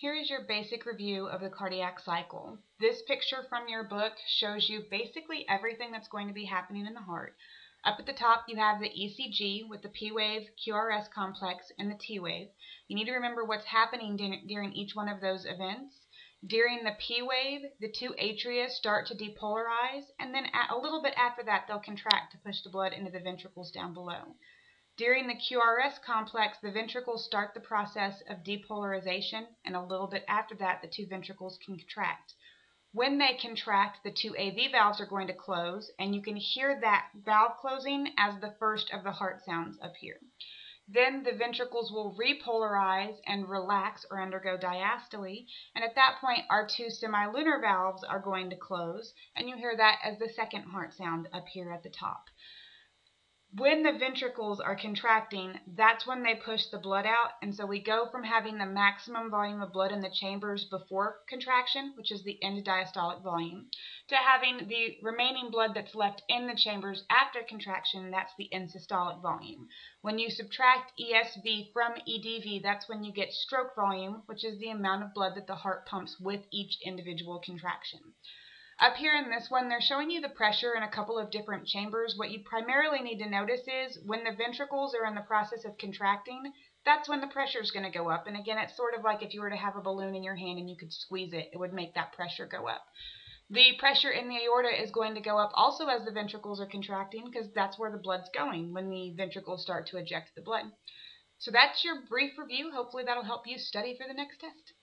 Here is your basic review of the cardiac cycle. This picture from your book shows you basically everything that's going to be happening in the heart. Up at the top you have the ECG with the P wave, QRS complex, and the T wave. You need to remember what's happening during each one of those events. During the P wave, the two atria start to depolarize, and then a little bit after that they'll contract to push the blood into the ventricles down below. During the QRS complex, the ventricles start the process of depolarization, and a little bit after that, the two ventricles can contract. When they contract, the two AV valves are going to close, and you can hear that valve closing as the first of the heart sounds up here. Then the ventricles will repolarize and relax or undergo diastole, and at that point our two semilunar valves are going to close, and you hear that as the second heart sound up here at the top. When the ventricles are contracting, that's when they push the blood out, and so we go from having the maximum volume of blood in the chambers before contraction, which is the end diastolic volume, to having the remaining blood that's left in the chambers after contraction, that's the end systolic volume. When you subtract ESV from EDV, that's when you get stroke volume, which is the amount of blood that the heart pumps with each individual contraction. Up here in this one, they're showing you the pressure in a couple of different chambers. What you primarily need to notice is when the ventricles are in the process of contracting, that's when the pressure is going to go up. And again, it's sort of like if you were to have a balloon in your hand and you could squeeze it, it would make that pressure go up. The pressure in the aorta is going to go up also as the ventricles are contracting, because that's where the blood's going when the ventricles start to eject the blood. So that's your brief review. Hopefully that'll help you study for the next test.